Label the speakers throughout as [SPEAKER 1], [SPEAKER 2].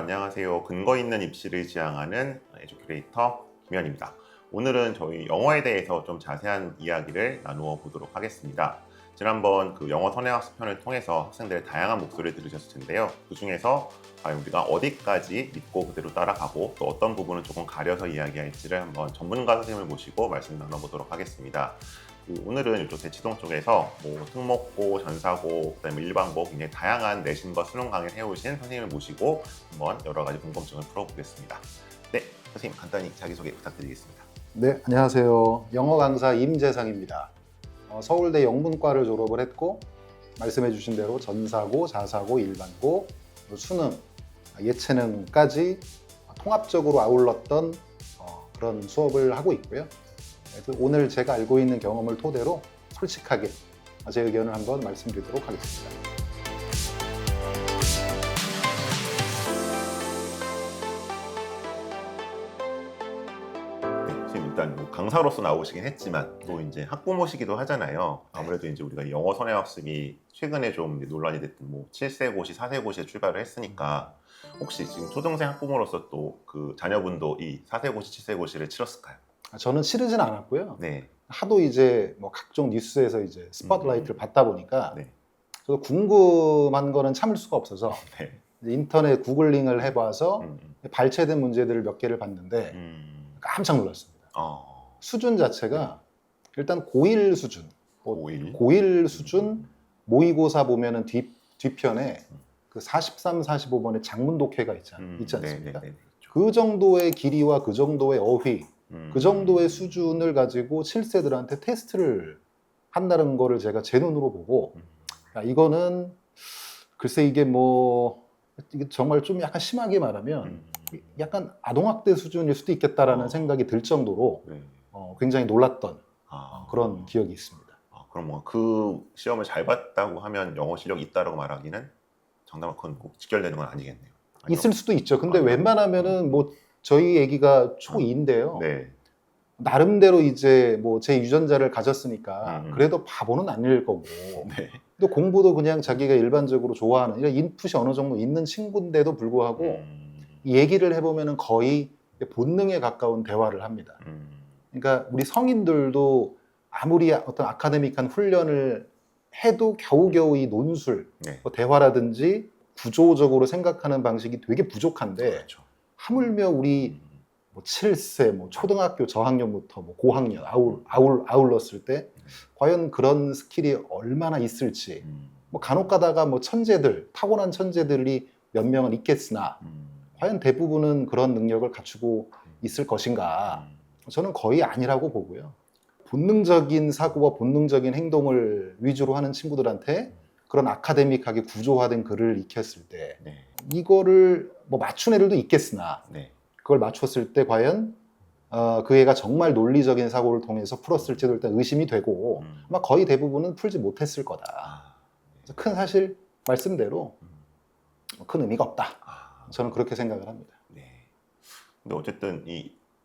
[SPEAKER 1] 안녕하세요. 근거 있는 입시를 지향하는 에듀큐레이터 김현입니다. 오늘은 저희 영어에 대해서 좀 자세한 이야기를 나누어 보도록 하겠습니다. 지난번 그 영어 선행학습 편을 통해서 학생들의 다양한 목소리를 들으셨을 텐데요. 그 중에서 과연 우리가 어디까지 믿고 그대로 따라가고 또 어떤 부분은 조금 가려서 이야기할지를 한번 전문가 선생님을 모시고 말씀 나눠보도록 하겠습니다. 오늘은 이쪽 대치동 쪽에서 특목고, 전사고, 그다음에 일반고 굉장히 다양한 내신과 수능 강의를 해오신 선생님을 모시고 한번 여러 가지 궁금증을 풀어보겠습니다. 네, 선생님 간단히 자기소개 부탁드리겠습니다.
[SPEAKER 2] 네, 안녕하세요. 영어 강사 임재상입니다. 서울대 영문과를 졸업을 했고 말씀해 주신 대로 전사고, 자사고, 일반고, 수능, 예체능까지 통합적으로 아울렀던 그런 수업을 하고 있고요. 그래서 오늘 제가 알고 있는 경험을 토대로 솔직하게 제 의견을 한번 말씀드리도록 하겠습니다.
[SPEAKER 1] 일단 강사로서 나오시긴 했지만 또 이제 학부모시기도 하잖아요. 아무래도 이제 우리가 영어 선행학습이 최근에 좀 논란이 됐던 7세 고시, 4세 고시에 출발을 했으니까 혹시 지금 초등생 학부모로서 또 그 자녀분도 이 4세 고시, 7세 고시를 치렀을까요?
[SPEAKER 2] 저는 치르진 않았고요.
[SPEAKER 1] 네.
[SPEAKER 2] 하도 이제 각종 뉴스에서 이제 스포트라이트를 받다 보니까
[SPEAKER 1] 네.
[SPEAKER 2] 저도 궁금한 거는 참을 수가 없어서
[SPEAKER 1] 네.
[SPEAKER 2] 인터넷 구글링을 해봐서 발췌된 문제들을 몇 개를 봤는데 깜짝 놀랐습니다. 수준 자체가 일단 고1 수준, 고1 수준 모의고사 보면은 뒤편에 그 43, 45번의 장문 독해가 있지 않습니까? 그 정도의 길이와 그 정도의 어휘, 그 정도의 수준을 가지고 7세들한테 테스트를 한다는 거를 제가 제 눈으로 보고 이거는 글쎄 이게 이게 정말 좀 약간 심하게 말하면 약간 아동학대 수준일 수도 있겠다라는 생각이 들 정도로 굉장히 놀랐던 그런 기억이 있습니다.
[SPEAKER 1] 그럼 그 시험을 잘 봤다고 하면 영어 실력이 있다라고 말하기는 정답은 그건 꼭 직결되는 건 아니겠네요.
[SPEAKER 2] 있을 수도 있죠. 근데 웬만하면은 저희 애기가 초2인데요.
[SPEAKER 1] 네.
[SPEAKER 2] 나름대로 이제 제 유전자를 가졌으니까 그래도 바보는 아닐 거고
[SPEAKER 1] 네.
[SPEAKER 2] 또 공부도 그냥 자기가 일반적으로 좋아하는 이런 인풋이 어느 정도 있는 친구인데도 불구하고 얘기를 해보면은 거의 본능에 가까운 대화를 합니다. 그러니까 우리 성인들도 아무리 어떤 아카데믹한 훈련을 해도 겨우겨우 이 논술, 대화라든지 구조적으로 생각하는 방식이 되게 부족한데
[SPEAKER 1] 그렇죠.
[SPEAKER 2] 하물며 우리 7세, 초등학교 저학년부터 고학년 아울렀을 때 과연 그런 스킬이 얼마나 있을지 간혹 가다가 천재들, 타고난 천재들이 몇 명은 있겠으나 과연 대부분은 그런 능력을 갖추고 있을 것인가? 저는 거의 아니라고 보고요. 본능적인 사고와 본능적인 행동을 위주로 하는 친구들한테 그런 아카데믹하게 구조화된 글을 익혔을 때 이거를 맞춘 애들도 있겠으나 그걸 맞췄을 때 과연 그 애가 정말 논리적인 사고를 통해서 풀었을지도 일단 의심이 되고 아마 거의 대부분은 풀지 못했을 거다. 큰 사실 말씀대로 큰 의미가 없다. 저는 그렇게 생각을 합니다.
[SPEAKER 1] 근데 어쨌든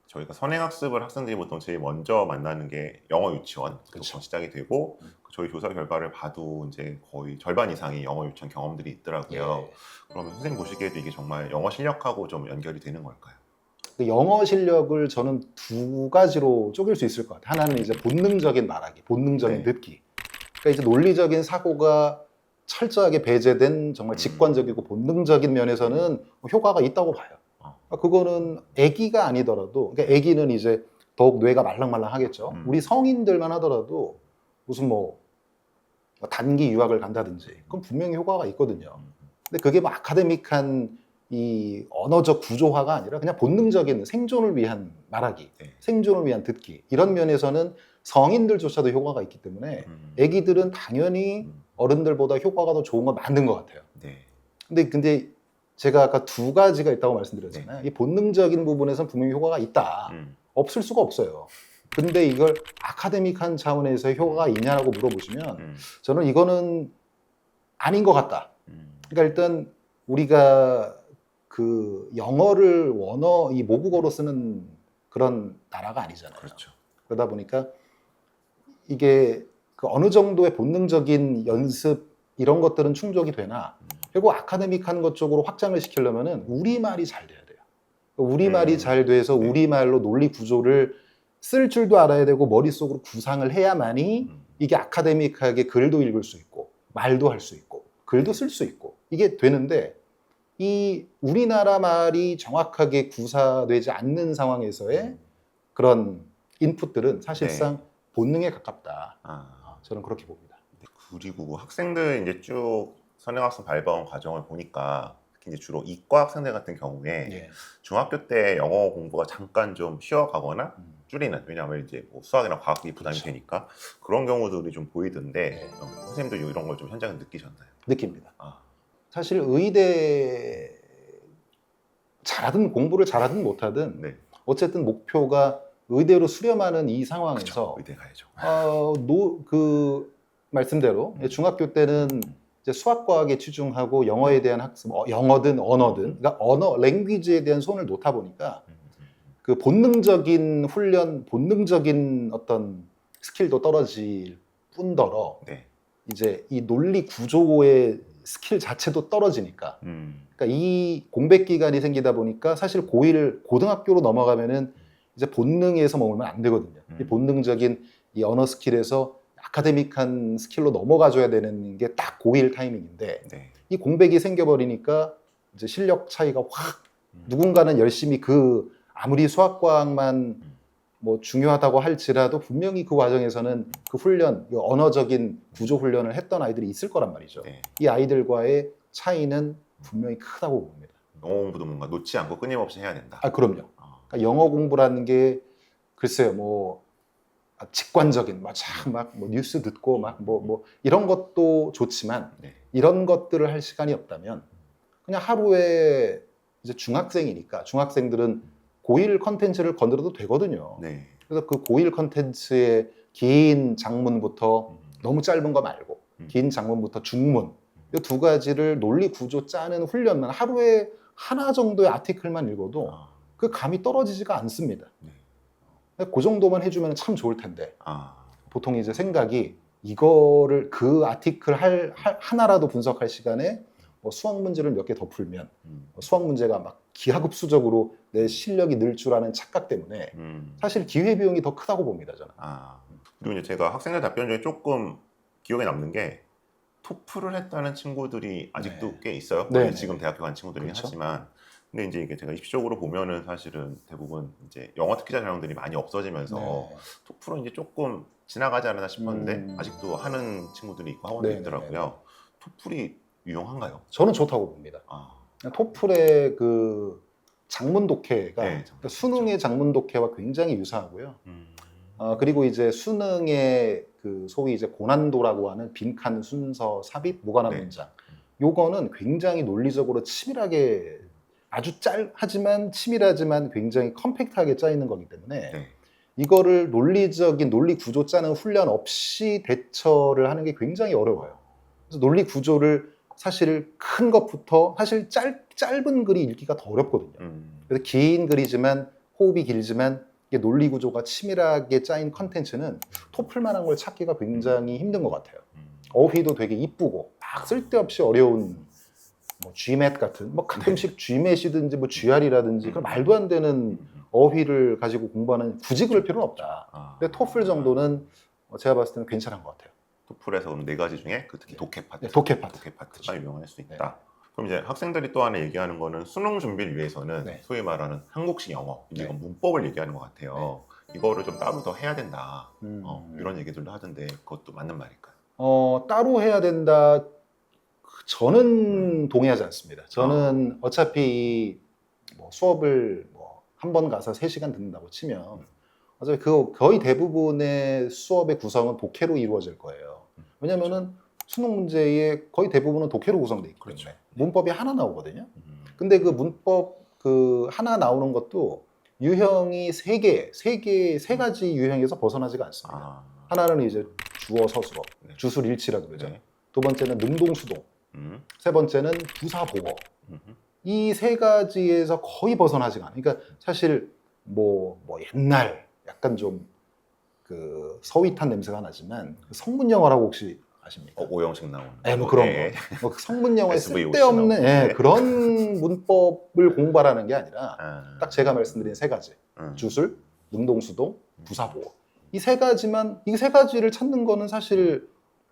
[SPEAKER 1] 저희가 선행학습을 학생들이 보통 제일 먼저 만나는 게 영어 유치원부터 시작이 되고 저희 조사 결과를 봐도 이제 거의 절반 이상이 영어 유치원 경험들이 있더라고요. 그러면 선생님 보시기에도 이게 정말 영어 실력하고 좀 연결이 되는 걸까요?
[SPEAKER 2] 영어 실력을 저는 두 가지로 쪼갤 수 있을 것 같아요. 하나는 이제 본능적인 말하기, 본능적인 듣기. 그러니까 이제 논리적인 사고가 철저하게 배제된 정말 직관적이고 본능적인 면에서는 효과가 있다고 봐요. 그거는 아기가 아니더라도, 그러니까 아기는 이제 더욱 뇌가 말랑말랑하겠죠. 우리 성인들만 하더라도 무슨 단기 유학을 간다든지 그건 분명히 효과가 있거든요. 근데 그게 아카데믹한 이 언어적 구조화가 아니라 그냥 본능적인 생존을 위한 말하기, 생존을 위한 듣기 이런 면에서는 성인들조차도 효과가 있기 때문에 아기들은 당연히 어른들보다 효과가 더 좋은 건 맞는 것 같아요. 근데 제가 아까 두 가지가 있다고 말씀드렸잖아요. 이 본능적인 부분에서는 분명히 효과가 있다. 없을 수가 없어요. 근데 이걸 아카데믹한 차원에서 효과가 있냐라고 물어보시면 저는 이거는 아닌 것 같다. 그러니까 일단 우리가 그 영어를 이 모국어로 쓰는 그런 나라가 아니잖아요.
[SPEAKER 1] 그렇죠.
[SPEAKER 2] 그러다 보니까 이게 그 어느 정도의 본능적인 연습 이런 것들은 충족이 되나 그리고 아카데믹한 것 쪽으로 확장을 시키려면은 우리말이 잘 돼야 돼요. 우리말이 잘 돼서
[SPEAKER 1] 네.
[SPEAKER 2] 우리말로 논리 구조를 쓸 줄도 알아야 되고 머릿속으로 구상을 해야만이 이게 아카데믹하게 글도 읽을 수 있고 말도 할 수 있고 글도 쓸 수 있고 이게 되는데 이 우리나라 말이 정확하게 구사되지 않는 상황에서의 그런 인풋들은 사실상 본능에 가깝다. 저는 그렇게 봅니다.
[SPEAKER 1] 그리고 학생들 이제 쭉 선행학습 발버둥 과정을 보니까 특히 이제 주로 이과 학생들 같은 경우에
[SPEAKER 2] 예.
[SPEAKER 1] 중학교 때 영어 공부가 잠깐 좀 쉬어가거나 줄이는, 왜냐하면 이제 뭐 수학이나 과학이 부담이
[SPEAKER 2] 그렇죠.
[SPEAKER 1] 되니까 그런 경우들이 좀 보이던데
[SPEAKER 2] 네.
[SPEAKER 1] 선생님도 이런 걸 좀 현장에 느끼셨나요?
[SPEAKER 2] 느낍니다.
[SPEAKER 1] 아,
[SPEAKER 2] 사실 의대 공부를 잘하든 못하든
[SPEAKER 1] 네.
[SPEAKER 2] 어쨌든 목표가 의대로 수렴하는 이 상황에서
[SPEAKER 1] 의대 가야죠.
[SPEAKER 2] 그 말씀대로 중학교 때는 이제 수학과학에 치중하고 영어에 대한 학습, 영어든 언어든, 그러니까 랭귀지에 대한 손을 놓다 보니까 그 본능적인 훈련, 본능적인 어떤 스킬도 떨어질 뿐더러
[SPEAKER 1] 네.
[SPEAKER 2] 이제 이 논리 구조의 스킬 자체도 떨어지니까 그러니까 이 공백 기간이 생기다 보니까 사실 고1 고등학교로 넘어가면은 이제 본능에서 머물면 안 되거든요. 이 본능적인 이 언어 스킬에서 아카데믹한 스킬로 넘어가줘야 되는 게 딱 고1 타이밍인데
[SPEAKER 1] 네.
[SPEAKER 2] 이 공백이 생겨버리니까 이제 실력 차이가 확 누군가는 열심히 그 아무리 수학과학만 뭐 중요하다고 할지라도 분명히 그 과정에서는 그 훈련, 이 언어적인 구조 훈련을 했던 아이들이 있을 거란 말이죠.
[SPEAKER 1] 네.
[SPEAKER 2] 이 아이들과의 차이는 분명히 크다고 봅니다.
[SPEAKER 1] 영어 공부도 뭔가 놓지 않고 끊임없이 해야 된다.
[SPEAKER 2] 그럼요. 그러니까 영어 공부라는 게 글쎄요, 뭐 직관적인 막 뭐 뉴스 듣고 막 뭐 이런 것도 좋지만
[SPEAKER 1] 네.
[SPEAKER 2] 이런 것들을 할 시간이 없다면 그냥 하루에 이제 중학생이니까 중학생들은 고1 컨텐츠를 건드려도 되거든요.
[SPEAKER 1] 네.
[SPEAKER 2] 그래서 그 고1 컨텐츠의 긴 장문부터 너무 짧은 거 말고 긴 장문부터 중문 이 두 가지를 논리 구조 짜는 훈련만 하루에 하나 정도의 아티클만 읽어도 그 감이 떨어지지가 않습니다.
[SPEAKER 1] 네.
[SPEAKER 2] 그 정도만 해주면 참 좋을 텐데
[SPEAKER 1] 아,
[SPEAKER 2] 보통 이제 생각이 이거를 그 아티클 하나라도 분석할 시간에 뭐 수학 문제를 몇 개 더 풀면 수학 문제가 막 기하급수적으로 내 실력이 늘 줄 아는 착각 때문에 사실 기회비용이 더 크다고 봅니다, 저는.
[SPEAKER 1] 그리고 이제 제가 학생들 답변 중에 조금 기억에 남는 게 토플을 했다는 친구들이 아직도
[SPEAKER 2] 네.
[SPEAKER 1] 꽤 있어요.
[SPEAKER 2] 네,
[SPEAKER 1] 지금
[SPEAKER 2] 네.
[SPEAKER 1] 대학교 간 친구들이긴
[SPEAKER 2] 그렇죠.
[SPEAKER 1] 하지만 근데 이제 이게 제가 입시적으로 보면은 사실은 대부분 이제 영어 특기자 전형들이 많이 없어지면서
[SPEAKER 2] 네.
[SPEAKER 1] 토플은 이제 조금 지나가지 않았나 싶었는데 아직도 하는 친구들이 있고 학원도
[SPEAKER 2] 네,
[SPEAKER 1] 있더라고요. 토플이 유용한가요?
[SPEAKER 2] 저는 좋다고 봅니다. 토플의 그 장문 독해가
[SPEAKER 1] 네,
[SPEAKER 2] 그러니까 수능의 장문 독해와 굉장히 유사하고요. 그리고 이제 수능의 그 소위 이제 고난도라고 하는 빈칸 순서 삽입 무관한
[SPEAKER 1] 네.
[SPEAKER 2] 문장 요거는 굉장히 논리적으로 치밀하게 하지만 치밀하지만 굉장히 컴팩트하게 짜 있는 거기 때문에
[SPEAKER 1] 네.
[SPEAKER 2] 이거를 논리적인 논리 구조 짜는 훈련 없이 대처를 하는 게 굉장히 어려워요. 그래서 논리 구조를 사실 큰 것부터 사실 짧은 글이 읽기가 더 어렵거든요. 그래서 긴 글이지만 호흡이 길지만 이게 논리 구조가 치밀하게 짜인 컨텐츠는 토플만한 걸 찾기가 굉장히 힘든 것 같아요. 어휘도 되게 이쁘고 막 쓸데없이 어려운 뭐 GMAT 같은 뭐 가끔씩 GMAT이든지 뭐 GR이라든지 그 말도 안 되는 어휘를 가지고 공부하는 굳이 그럴 필요는 없다. 근데 토플 정도는 제가 봤을 때는 괜찮은 것 같아요.
[SPEAKER 1] 토플에서 그럼 4가지 중에 그 특히 독해 파트,
[SPEAKER 2] 네, 독해 파트.
[SPEAKER 1] 파트가 유용할 수 있다. 그럼 이제 학생들이 또 하나 얘기하는 거는 수능 준비를 위해서는
[SPEAKER 2] 네.
[SPEAKER 1] 소위 말하는 한국식 영어,
[SPEAKER 2] 네.
[SPEAKER 1] 이건 문법을 얘기하는 것 같아요. 이거를 좀 따로 더 해야 된다. 이런 얘기들도 하던데 그것도 맞는 말일까요?
[SPEAKER 2] 따로 해야 된다. 저는 동의하지 않습니다. 저는 어차피 뭐 수업을 뭐 한 번 가서 3시간 듣는다고 치면 어차피 그 거의 대부분의 수업의 구성은 독해로 이루어질 거예요. 왜냐면은 수능 문제의 거의 대부분은 독해로 구성되어 있기 때문에 문법이 하나 나오거든요. 근데 그 문법 그 하나 나오는 것도 유형이 세 가지 유형에서 벗어나지가 않습니다. 하나는 이제 주어 서술어, 주술일치라 그러죠. 두 번째는 능동수동, 세 번째는 부사보어. 이 세 가지에서 거의 벗어나지가 않아요. 그러니까 사실 뭐 옛날 약간 좀 그 서윗한 냄새가 나지만 성문 영어라고 혹시 아십니까?
[SPEAKER 1] 오형식 나오는.
[SPEAKER 2] 네, 뭐 그런
[SPEAKER 1] 네.
[SPEAKER 2] 거. 뭐 성문 영어에
[SPEAKER 1] SV
[SPEAKER 2] 쓸데없는
[SPEAKER 1] 나오고.
[SPEAKER 2] 예,
[SPEAKER 1] 네.
[SPEAKER 2] 그런 문법을 공부하라는 게 아니라
[SPEAKER 1] 아.
[SPEAKER 2] 딱 제가 말씀드린 세 가지. 주술, 능동수동, 부사보호. 이 세 가지를 찾는 거는 사실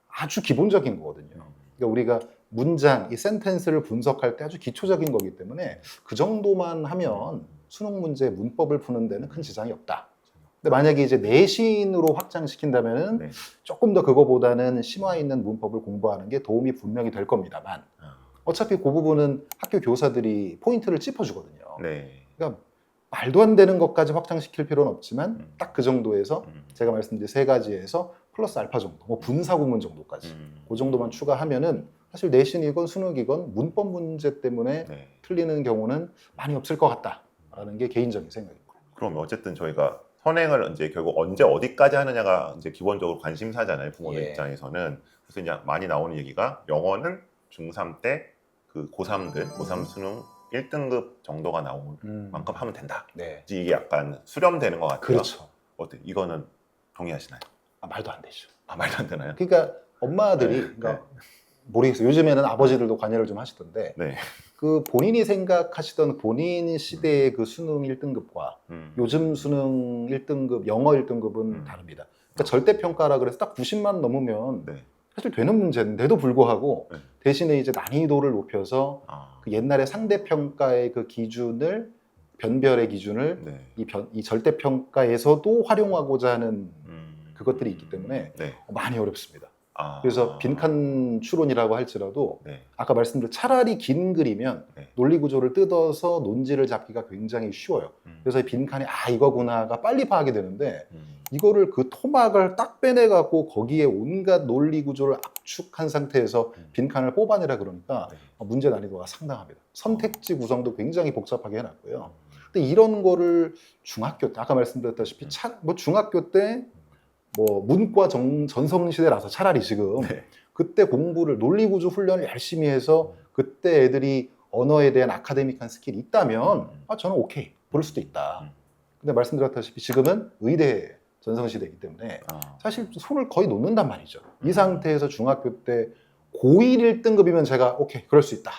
[SPEAKER 2] 아주 기본적인 거거든요. 그러니까 우리가 문장, 이 센텐스를 분석할 때 아주 기초적인 거기 때문에 그 정도만 하면 수능 문제 문법을 푸는 데는 큰 지장이 없다. 근데 만약에 이제 내신으로 확장시킨다면은
[SPEAKER 1] 네.
[SPEAKER 2] 조금 더 그거보다는 심화 있는 문법을 공부하는 게 도움이 분명히 될 겁니다만 어차피 그 부분은 학교 교사들이 포인트를 짚어주거든요.
[SPEAKER 1] 네.
[SPEAKER 2] 그러니까 말도 안 되는 것까지 확장시킬 필요는 없지만 딱 그 정도에서 제가 말씀드린 세 가지에서 플러스 알파 정도, 뭐 분사구문 정도까지 그 정도만 추가하면은 사실 내신이건 수능이건 문법 문제 때문에
[SPEAKER 1] 네.
[SPEAKER 2] 틀리는 경우는 많이 없을 것 같다라는 게 개인적인 생각입니다.
[SPEAKER 1] 그럼 어쨌든 저희가 선행을 이제 결국 언제 어디까지 하느냐가 이제 기본적으로 관심사잖아요. 부모들
[SPEAKER 2] 예.
[SPEAKER 1] 입장에서는. 그래서 이제 많이 나오는 얘기가 영어는 중3 때 그 고3들, 고3 수능 1등급 정도가 나올 만큼 하면 된다.
[SPEAKER 2] 네,
[SPEAKER 1] 이게 약간 수렴되는 것 같아요.
[SPEAKER 2] 그렇죠.
[SPEAKER 1] 어때? 이거는 동의하시나요?
[SPEAKER 2] 말도 안 되죠.
[SPEAKER 1] 말도 안 되나요?
[SPEAKER 2] 그러니까 엄마들이
[SPEAKER 1] 네,
[SPEAKER 2] 그러니까 모르겠어요. 요즘에는 아버지들도 관여를 좀 하시던데
[SPEAKER 1] 네.
[SPEAKER 2] 그 본인이 생각하시던 본인 시대의 그 수능 1등급과 요즘 수능 1등급, 영어 1등급은 다릅니다. 그러니까 절대평가라 그래서 딱 90만 넘으면
[SPEAKER 1] 네.
[SPEAKER 2] 사실 되는 문제인데도 불구하고
[SPEAKER 1] 네.
[SPEAKER 2] 대신에 이제 난이도를 높여서
[SPEAKER 1] 아,
[SPEAKER 2] 그 옛날에 상대평가의 그 기준을 변별의 기준을
[SPEAKER 1] 네.
[SPEAKER 2] 이 절대평가에서도 활용하고자 하는 그것들이 있기 때문에
[SPEAKER 1] 네.
[SPEAKER 2] 많이 어렵습니다.
[SPEAKER 1] 아,
[SPEAKER 2] 그래서 빈칸 추론이라고 할지라도
[SPEAKER 1] 네.
[SPEAKER 2] 아까 말씀드린 차라리 긴 글이면
[SPEAKER 1] 네.
[SPEAKER 2] 논리 구조를 뜯어서 논지를 잡기가 굉장히 쉬워요. 그래서 이 빈칸이 이거구나가 빨리 파악이 되는데 이거를 그 토막을 딱 빼내갖고 거기에 온갖 논리 구조를 압축한 상태에서 빈칸을 뽑아내라 그러니까
[SPEAKER 1] 네.
[SPEAKER 2] 문제 난이도가 상당합니다. 선택지 구성도 굉장히 복잡하게 해놨고요. 근데 이런 거를 중학교 때 아까 말씀드렸다시피 중학교 때 뭐 문과 전성시대라서 차라리 지금
[SPEAKER 1] 네.
[SPEAKER 2] 그때 공부를 논리구조 훈련을 열심히 해서 그때 애들이 언어에 대한 아카데믹한 스킬이 있다면 저는 오케이 그럴 수도 있다. 근데 말씀드렸다시피 지금은 의대 전성시대이기 때문에 사실 손을 거의 놓는단 말이죠. 이 상태에서 중학교 때 고1 1등급이면 제가 오케이 그럴 수 있다.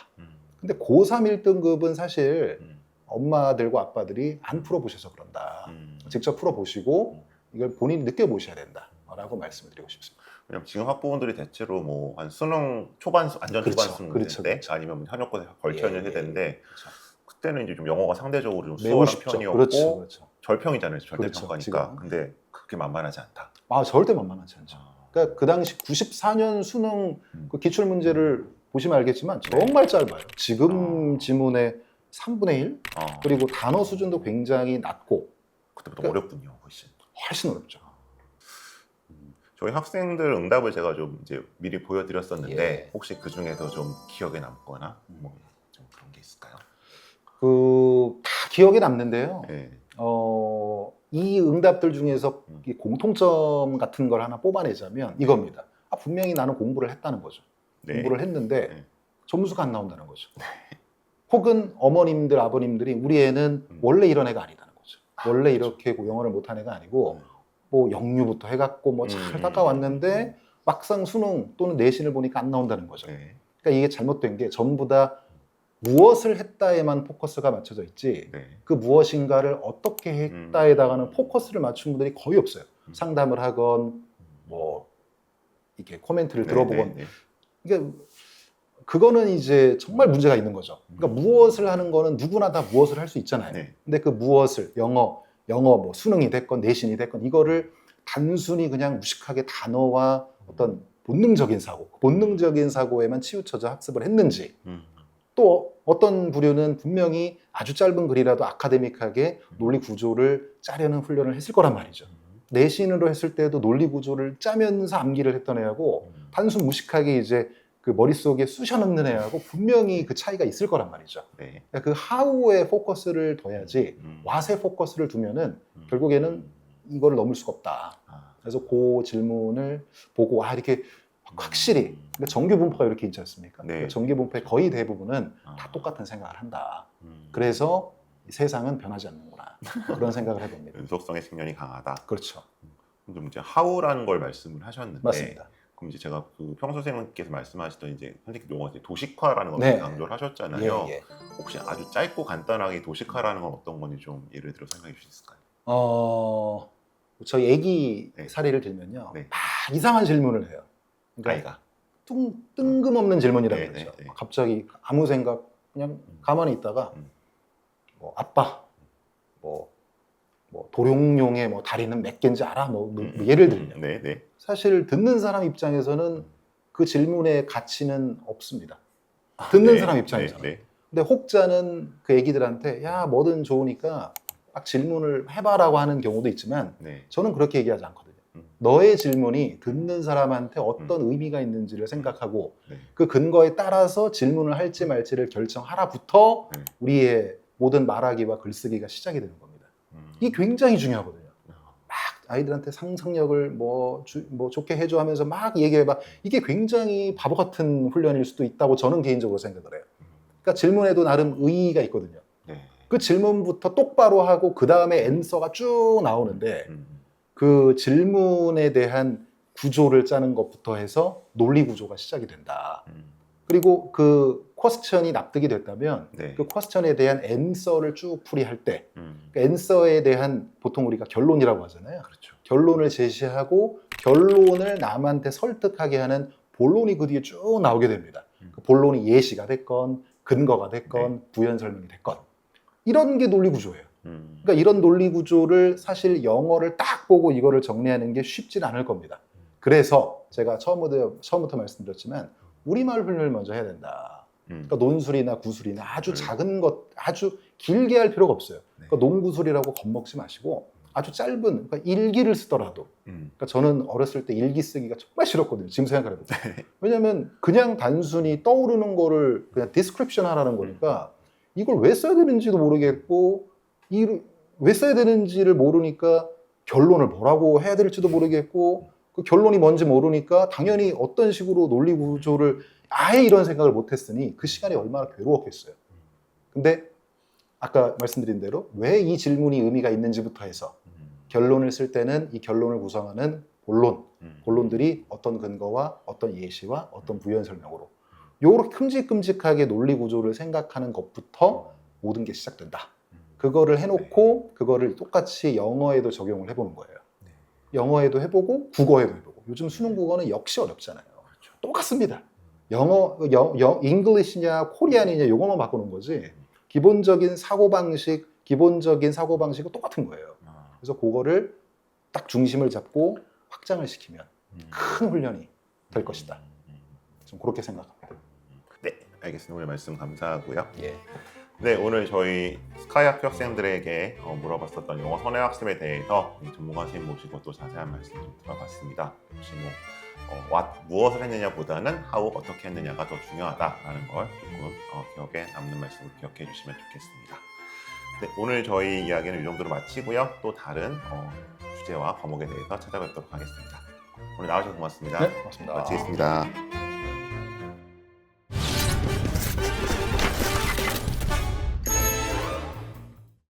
[SPEAKER 2] 근데 고3 1등급은 사실 엄마들과 아빠들이 안 풀어보셔서 그런다. 직접 풀어보시고 이걸 본인이 느껴보셔야 된다라고 말씀을 드리고 싶습니다.
[SPEAKER 1] 왜냐면 지금 학부모들이 대체로 뭐 한 수능 초반 안전
[SPEAKER 2] 그렇죠.
[SPEAKER 1] 초반 수능
[SPEAKER 2] 그렇죠.
[SPEAKER 1] 때
[SPEAKER 2] 그렇죠.
[SPEAKER 1] 아니면 현역고에 걸쳐 있는
[SPEAKER 2] 예,
[SPEAKER 1] 세대인데
[SPEAKER 2] 그렇죠.
[SPEAKER 1] 그때는 이제 좀 영어가 상대적으로 좀
[SPEAKER 2] 매우
[SPEAKER 1] 수월한
[SPEAKER 2] 쉽죠.
[SPEAKER 1] 편이었고
[SPEAKER 2] 그렇죠. 그렇죠.
[SPEAKER 1] 절평이잖아요.
[SPEAKER 2] 그렇죠,
[SPEAKER 1] 절대평가니까.
[SPEAKER 2] 지금은.
[SPEAKER 1] 근데 그렇게 만만하지 않다.
[SPEAKER 2] 절대 만만하지 않죠. 그러니까 그 당시 94년 수능 그 기출 문제를 보시면 알겠지만 정말 짧아요. 지금 지문의 3분의 1 그리고 단어 수준도 굉장히 낮고
[SPEAKER 1] 그때보다
[SPEAKER 2] 그러니까
[SPEAKER 1] 어렵군요.
[SPEAKER 2] 훨씬 어렵죠.
[SPEAKER 1] 저희 학생들 응답을 제가 좀 이제 미리 보여드렸었는데
[SPEAKER 2] 예.
[SPEAKER 1] 혹시 그 중에서 좀 기억에 남거나 뭐 좀 그런 게 있을까요?
[SPEAKER 2] 다 기억에 남는데요.
[SPEAKER 1] 네.
[SPEAKER 2] 이 응답들 중에서 이 공통점 같은 걸 하나 뽑아내자면 이겁니다. 분명히 나는 공부를 했다는 거죠.
[SPEAKER 1] 네.
[SPEAKER 2] 공부를 했는데
[SPEAKER 1] 네.
[SPEAKER 2] 점수가 안 나온다는 거죠. 혹은 어머님들, 아버님들이 우리 애는 원래 이런 애가 아니다는 거죠. 원래 이렇게 영어를 못한 애가 아니고 뭐 영유부터 해갖고 뭐 잘 닦아왔는데 막상 수능 또는 내신을 보니까 안 나온다는 거죠.
[SPEAKER 1] 네.
[SPEAKER 2] 그러니까 이게 잘못된 게 전부 다 무엇을 했다에만 포커스가 맞춰져 있지
[SPEAKER 1] 네.
[SPEAKER 2] 그 무엇인가를 어떻게 했다에다가는 포커스를 맞춘 분들이 거의 없어요. 상담을 하건 뭐 이렇게 코멘트를 들어보건 이게 그거는 이제 정말 문제가 있는 거죠. 그러니까 무엇을 하는 거는 누구나 다 무엇을 할 수 있잖아요.
[SPEAKER 1] 네.
[SPEAKER 2] 근데 그 무엇을 영어 뭐 수능이 됐건 내신이 됐건 이거를 단순히 그냥 무식하게 단어와 어떤 본능적인 사고에만 치우쳐져 학습을 했는지 또 어떤 부류는 분명히 아주 짧은 글이라도 아카데믹하게 논리 구조를 짜려는 훈련을 했을 거란 말이죠. 내신으로 했을 때도 논리 구조를 짜면서 암기를 했던 애하고 단순 무식하게 이제 그 머릿속에 쑤셔 넣는 애하고 분명히 그 차이가 있을 거란 말이죠.
[SPEAKER 1] 네.
[SPEAKER 2] 그러니까 그 how에 포커스를 둬야지 what에 포커스를 두면은 결국에는 이거를 넘을 수가 없다. 그래서 그 질문을 보고 이렇게 확실히 그러니까 정규 분포가 이렇게 있지 않습니까?
[SPEAKER 1] 네.
[SPEAKER 2] 그러니까 정규 분포의 거의 대부분은 다 똑같은 생각을 한다. 그래서 이 세상은 변하지 않는구나. 그런 생각을 해봅니다.
[SPEAKER 1] 연속성의 측면이 강하다.
[SPEAKER 2] 그렇죠.
[SPEAKER 1] 좀 이제 how라는 걸 말씀을 하셨는데
[SPEAKER 2] 맞습니다.
[SPEAKER 1] 그럼 이제 제가 그 평소 선생님께서 말씀하시던 이제 선생님 용어 도식화라는 걸
[SPEAKER 2] 네.
[SPEAKER 1] 강조를 하셨잖아요.
[SPEAKER 2] 예, 예.
[SPEAKER 1] 혹시 아주 짧고 간단하게 도식화라는 건 어떤 건지 좀 예를 들어 설명해 주실 수 있을까요?
[SPEAKER 2] 저희 애기
[SPEAKER 1] 네.
[SPEAKER 2] 사례를 들면요.
[SPEAKER 1] 네.
[SPEAKER 2] 막 이상한 질문을 해요. 그러니까
[SPEAKER 1] 아이가.
[SPEAKER 2] 뜬금없는 질문이라고
[SPEAKER 1] 네,
[SPEAKER 2] 그러죠.
[SPEAKER 1] 네, 네.
[SPEAKER 2] 갑자기 아무 생각 그냥 가만히 있다가 뭐 아빠 뭐 도룡뇽의 뭐 다리는 몇 개인지 알아? 뭐 예를 들면
[SPEAKER 1] 네, 네.
[SPEAKER 2] 사실 듣는 사람 입장에서는 그 질문의 가치는 없습니다. 듣는
[SPEAKER 1] 네,
[SPEAKER 2] 사람 입장에서는.
[SPEAKER 1] 네, 네.
[SPEAKER 2] 근데 혹자는 그 애기들한테 야 뭐든 좋으니까 막 질문을 해봐라고 하는 경우도 있지만
[SPEAKER 1] 네.
[SPEAKER 2] 저는 그렇게 얘기하지 않거든요.
[SPEAKER 1] 음.
[SPEAKER 2] 너의 질문이 듣는 사람한테 어떤 의미가 있는지를 생각하고
[SPEAKER 1] 네.
[SPEAKER 2] 그 근거에 따라서 질문을 할지 말지를 결정하라부터
[SPEAKER 1] 네.
[SPEAKER 2] 우리의 모든 말하기와 글쓰기가 시작이 되는 겁니다. 이게 굉장히 중요하거든요. 막 아이들한테 상상력을 뭐 좋게 해줘 하면서 막 얘기해봐. 이게 굉장히 바보 같은 훈련일 수도 있다고 저는 개인적으로 생각을 해요. 그러니까 질문에도 나름 의의가 있거든요.
[SPEAKER 1] 네.
[SPEAKER 2] 그 질문부터 똑바로 하고 그 다음에 앤서가 쭉 나오는데 그 질문에 대한 구조를 짜는 것부터 해서 논리 구조가 시작이 된다. 그리고 그 퀘스천이 납득이 됐다면
[SPEAKER 1] 네.
[SPEAKER 2] 그 퀘스천에 대한 앤서를 쭉 풀이할 때 그
[SPEAKER 1] 네.
[SPEAKER 2] 앤서에 대한 보통 우리가 결론이라고 하잖아요.
[SPEAKER 1] 그렇죠.
[SPEAKER 2] 결론을 제시하고 결론을 남한테 설득하게 하는 본론이 그 뒤에 쭉 나오게 됩니다. 그 본론이 예시가 됐건 근거가 됐건 부연 설명이 됐건 이런 게 논리 구조예요. 그러니까 이런 논리 구조를 사실 영어를 딱 보고 이거를 정리하는 게 쉽진 않을 겁니다. 그래서 제가 처음부터 말씀드렸지만 우리말 훈련을 먼저 해야 된다. 그러니까 논술이나 구술이나 아주 작은 것, 아주 길게 할 필요가 없어요. 그러니까 논구술이라고 겁먹지 마시고 아주 짧은, 그러니까 일기를 쓰더라도. 그러니까 저는 어렸을 때 일기 쓰기가 정말 싫었거든요. 지금 생각해보면. 왜냐하면 그냥 단순히 떠오르는 거를 그냥 디스크립션 하라는 거니까 이걸 왜 써야 되는지도 모르겠고 왜 써야 되는지를 모르니까 결론을 뭐라고 해야 될지도 모르겠고 그 결론이 뭔지 모르니까 당연히 어떤 식으로 논리 구조를 아예 이런 생각을 못했으니 그 시간이 얼마나 괴로웠겠어요. 근데 아까 말씀드린 대로 왜 이 질문이 의미가 있는지부터 해서 결론을 쓸 때는 이 결론을 구성하는 본론들이 어떤 근거와 어떤 예시와 어떤 부연 설명으로 요렇게 큼직큼직하게 논리 구조를 생각하는 것부터 모든 게 시작된다. 그거를 해놓고 그거를 똑같이 영어에도 적용을 해보는 거예요. 영어에도 해보고 국어에도 해보고 요즘 수능 국어는 역시 어렵잖아요. 똑같습니다. 잉글리시냐 코리안이냐 이것만 바꾸는 거지 기본적인 사고방식은 똑같은 거예요. 그래서 그거를 딱 중심을 잡고 확장을 시키면 큰 훈련이 될 것이다. 좀 그렇게 생각합니다.
[SPEAKER 1] 네, 알겠습니다. 오늘 말씀 감사하고요.
[SPEAKER 2] 예.
[SPEAKER 1] 네, 오늘 저희 스카이 학교 학생들에게 물어봤었던 영어 선행 학습에 대해서 전문가 선생님 모시고 또 자세한 말씀 좀 들어봤습니다. 혹시 무엇을 했느냐보다는 how 어떻게 했느냐가 더 중요하다라는 걸 조금 기억에 남는 말씀을 기억해 주시면 좋겠습니다. 네, 오늘 저희 이야기는 이 정도로 마치고요. 또 다른 주제와 과목에 대해서 찾아뵙도록 하겠습니다. 오늘 나와주셔서 고맙습니다.
[SPEAKER 2] 네, 고맙습니다.
[SPEAKER 1] 마치겠습니다.